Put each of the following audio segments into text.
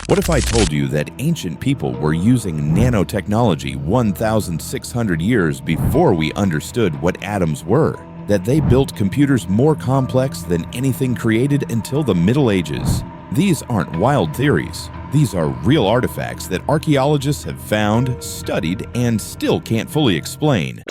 What if I told you that ancient people were using nanotechnology 1,600 years before we understood what atoms were? That they built computers more complex than anything created until the Middle Ages? These aren't wild theories. These are real artifacts that archaeologists have found, studied, and still can't fully explain.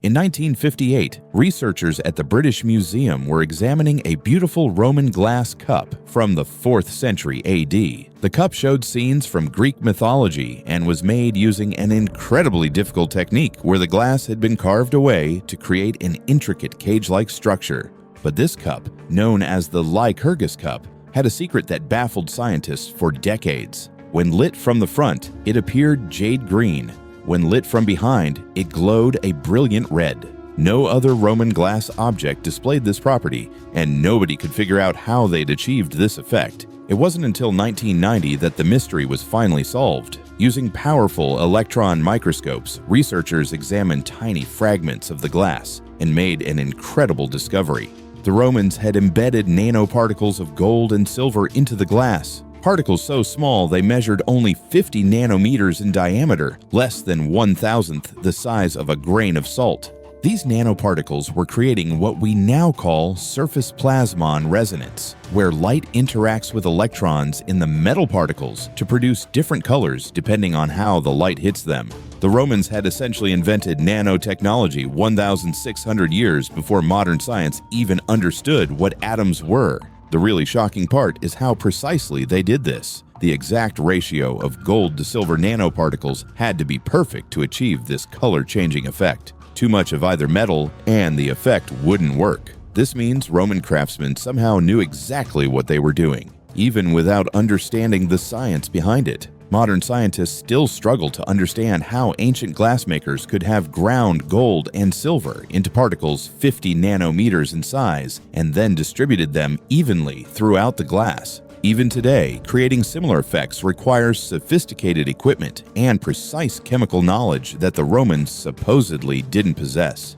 In 1958, researchers at the British Museum were examining a beautiful Roman glass cup from the 4th century AD. The cup showed scenes from Greek mythology and was made using an incredibly difficult technique where the glass had been carved away to create an intricate cage-like structure. But this cup, known as the Lycurgus Cup, had a secret that baffled scientists for decades. When lit from the front, it appeared jade green. When lit from behind, it glowed a brilliant red. No other Roman glass object displayed this property, and nobody could figure out how they'd achieved this effect. It wasn't until 1990 that the mystery was finally solved. Using powerful electron microscopes, researchers examined tiny fragments of the glass and made an incredible discovery. The Romans had embedded nanoparticles of gold and silver into the glass. Particles so small they measured only 50 nanometers in diameter, less than 1,000th the size of a grain of salt. These nanoparticles were creating what we now call surface plasmon resonance, where light interacts with electrons in the metal particles to produce different colors depending on how the light hits them. The Romans had essentially invented nanotechnology 1,600 years before modern science even understood what atoms were. The really shocking part is how precisely they did this. The exact ratio of gold to silver nanoparticles had to be perfect to achieve this color-changing effect. Too much of either metal and the effect wouldn't work. This means Roman craftsmen somehow knew exactly what they were doing, even without understanding the science behind it. Modern scientists still struggle to understand how ancient glassmakers could have ground gold and silver into particles 50 nanometers in size and then distributed them evenly throughout the glass. Even today, creating similar effects requires sophisticated equipment and precise chemical knowledge that the Romans supposedly didn't possess.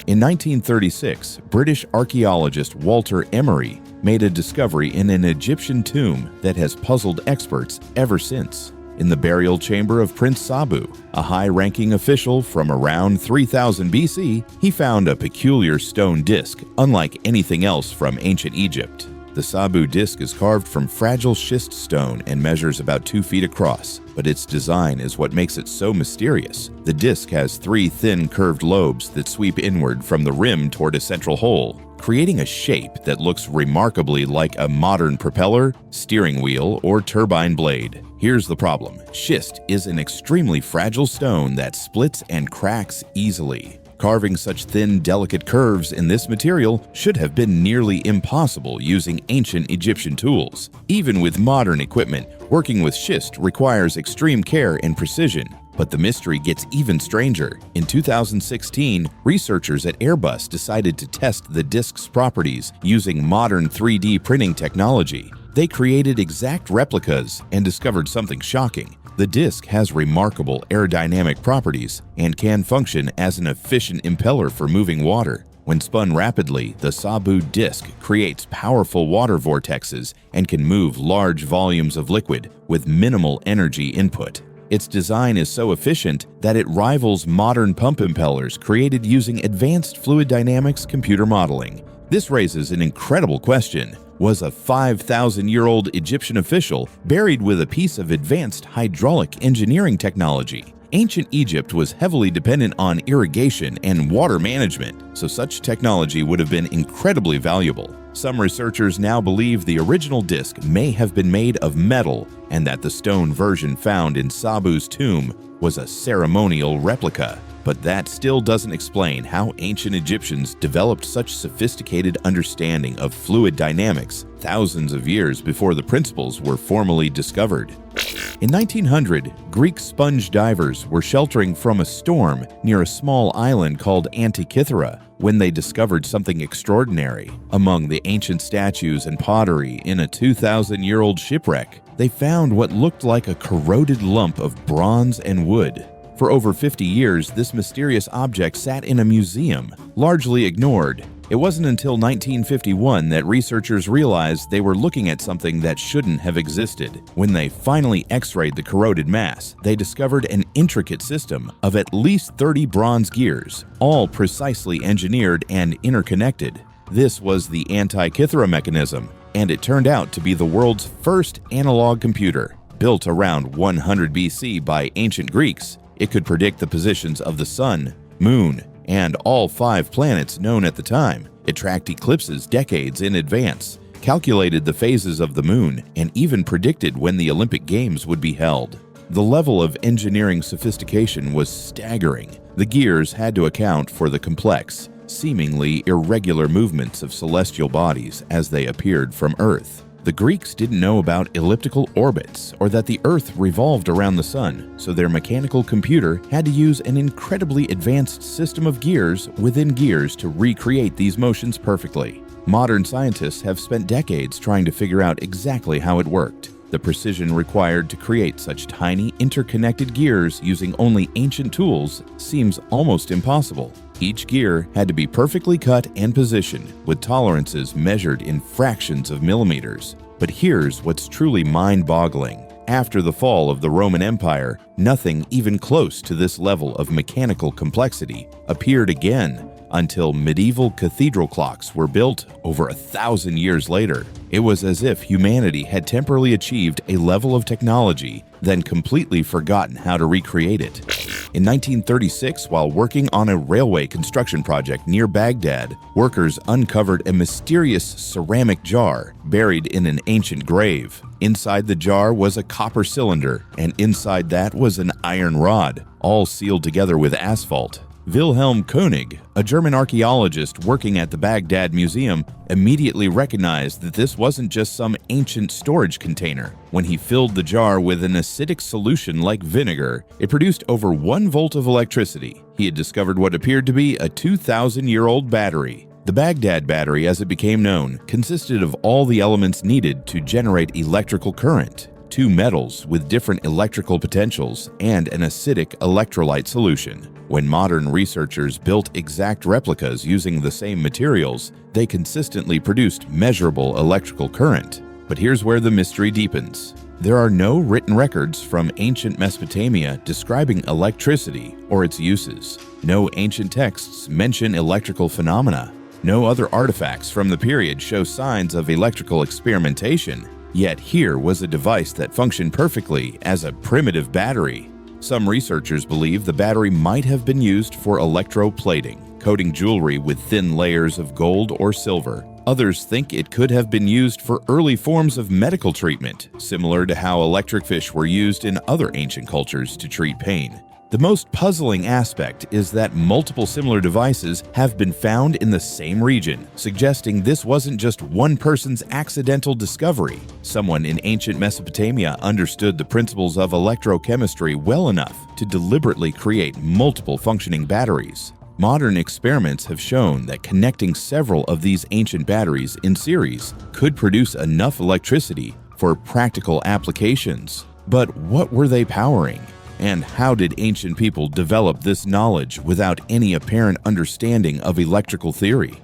In 1936, British archaeologist Walter Emery made a discovery in an Egyptian tomb that has puzzled experts ever since. In the burial chamber of Prince Sabu, a high-ranking official from around 3000 BC, he found a peculiar stone disk unlike anything else from ancient Egypt. The Sabu Disk is carved from fragile schist stone and measures about 2 feet across, but its design is what makes it so mysterious. The disk has 3 thin curved lobes that sweep inward from the rim toward a central hole, creating a shape that looks remarkably like a modern propeller, steering wheel, or turbine blade. Here's the problem. Schist is an extremely fragile stone that splits and cracks easily. Carving such thin, delicate curves in this material should have been nearly impossible using ancient Egyptian tools. Even with modern equipment, working with schist requires extreme care and precision. But the mystery gets even stranger. In 2016, researchers at Airbus decided to test the disk's properties using modern 3D printing technology. They created exact replicas and discovered something shocking. The disk has remarkable aerodynamic properties and can function as an efficient impeller for moving water. When spun rapidly, the Sabu Disk creates powerful water vortexes and can move large volumes of liquid with minimal energy input. Its design is so efficient that it rivals modern pump impellers created using advanced fluid dynamics computer modeling. This raises an incredible question. Was a 5,000-year-old Egyptian official buried with a piece of advanced hydraulic engineering technology? Ancient Egypt was heavily dependent on irrigation and water management, so such technology would have been incredibly valuable. Some researchers now believe the original disk may have been made of metal and that the stone version found in Sabu's tomb was a ceremonial replica. But that still doesn't explain how ancient Egyptians developed such sophisticated understanding of fluid dynamics thousands of years before the principles were formally discovered. In 1900, Greek sponge divers were sheltering from a storm near a small island called Antikythera when they discovered something extraordinary. Among the ancient statues and pottery in a 2,000-year-old shipwreck, they found what looked like a corroded lump of bronze and wood. For over 50 years, this mysterious object sat in a museum, largely ignored. It wasn't until 1951 that researchers realized they were looking at something that shouldn't have existed. When they finally X-rayed the corroded mass, they discovered an intricate system of at least 30 bronze gears, all precisely engineered and interconnected. This was the Antikythera Mechanism, and it turned out to be the world's first analog computer. Built around 100 BC by ancient Greeks, it could predict the positions of the sun, moon, and all 5 planets known at the time. It tracked eclipses decades in advance, calculated the phases of the moon, and even predicted when the Olympic Games would be held. The level of engineering sophistication was staggering. The gears had to account for the complex, seemingly irregular movements of celestial bodies as they appeared from Earth. The Greeks didn't know about elliptical orbits or that the Earth revolved around the sun, so their mechanical computer had to use an incredibly advanced system of gears within gears to recreate these motions perfectly. Modern scientists have spent decades trying to figure out exactly how it worked. The precision required to create such tiny, interconnected gears using only ancient tools seems almost impossible. Each gear had to be perfectly cut and positioned, with tolerances measured in fractions of millimeters. But here's what's truly mind-boggling. After the fall of the Roman Empire, nothing even close to this level of mechanical complexity appeared again until medieval cathedral clocks were built over 1,000 years later. It was as if humanity had temporarily achieved a level of technology, then completely forgotten how to recreate it. In 1936, while working on a railway construction project near Baghdad, workers uncovered a mysterious ceramic jar buried in an ancient grave. Inside the jar was a copper cylinder, and inside that was an iron rod, all sealed together with asphalt. Wilhelm Koenig, a German archaeologist working at the Baghdad Museum, immediately recognized that this wasn't just some ancient storage container. When he filled the jar with an acidic solution like vinegar, it produced over 1 volt of electricity. He had discovered what appeared to be a 2,000-year-old battery. The Baghdad Battery, as it became known, consisted of all the elements needed to generate electrical current: 2 metals with different electrical potentials and an acidic electrolyte solution. When modern researchers built exact replicas using the same materials, they consistently produced measurable electrical current. But here's where the mystery deepens. There are no written records from ancient Mesopotamia describing electricity or its uses. No ancient texts mention electrical phenomena. No other artifacts from the period show signs of electrical experimentation. Yet here was a device that functioned perfectly as a primitive battery. Some researchers believe the battery might have been used for electroplating, coating jewelry with thin layers of gold or silver. Others think it could have been used for early forms of medical treatment, similar to how electric fish were used in other ancient cultures to treat pain. The most puzzling aspect is that multiple similar devices have been found in the same region, suggesting this wasn't just one person's accidental discovery. Someone in ancient Mesopotamia understood the principles of electrochemistry well enough to deliberately create multiple functioning batteries. Modern experiments have shown that connecting several of these ancient batteries in series could produce enough electricity for practical applications. But what were they powering? And how did ancient people develop this knowledge without any apparent understanding of electrical theory?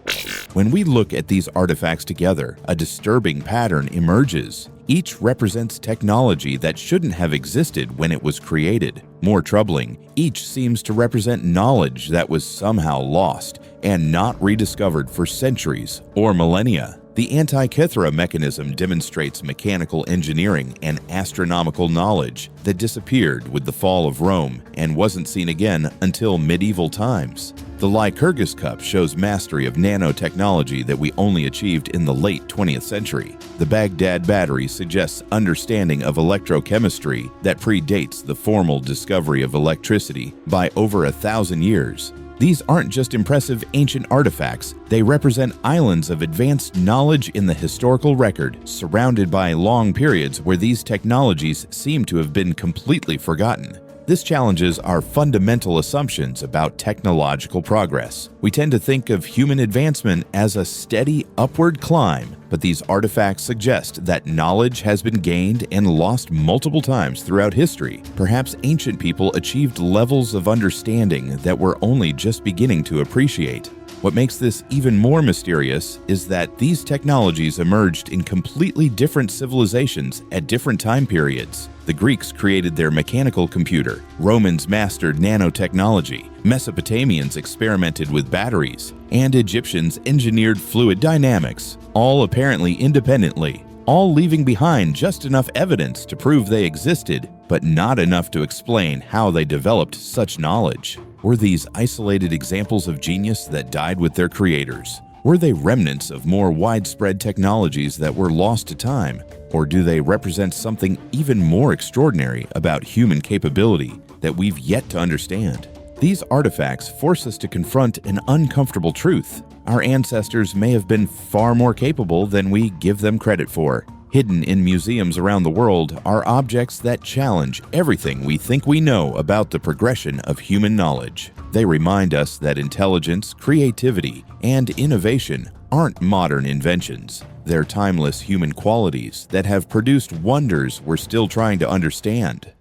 When we look at these artifacts together, a disturbing pattern emerges. Each represents technology that shouldn't have existed when it was created. More troubling, each seems to represent knowledge that was somehow lost and not rediscovered for centuries or millennia. The Antikythera Mechanism demonstrates mechanical engineering and astronomical knowledge that disappeared with the fall of Rome and wasn't seen again until medieval times. The Lycurgus Cup shows mastery of nanotechnology that we only achieved in the late 20th century. The Baghdad Battery suggests understanding of electrochemistry that predates the formal discovery of electricity by over 1,000 years. These aren't just impressive ancient artifacts, they represent islands of advanced knowledge in the historical record, surrounded by long periods where these technologies seem to have been completely forgotten. This challenges our fundamental assumptions about technological progress. We tend to think of human advancement as a steady upward climb, but these artifacts suggest that knowledge has been gained and lost multiple times throughout history. Perhaps ancient people achieved levels of understanding that we're only just beginning to appreciate. What makes this even more mysterious is that these technologies emerged in completely different civilizations at different time periods. The Greeks created their mechanical computer, Romans mastered nanotechnology, Mesopotamians experimented with batteries, and Egyptians engineered fluid dynamics, all apparently independently, all leaving behind just enough evidence to prove they existed, but not enough to explain how they developed such knowledge. Were these isolated examples of genius that died with their creators? Were they remnants of more widespread technologies that were lost to time? Or do they represent something even more extraordinary about human capability that we've yet to understand? These artifacts force us to confront an uncomfortable truth. Our ancestors may have been far more capable than we give them credit for. Hidden in museums around the world are objects that challenge everything we think we know about the progression of human knowledge. They remind us that intelligence, creativity, and innovation aren't modern inventions. They're timeless human qualities that have produced wonders we're still trying to understand.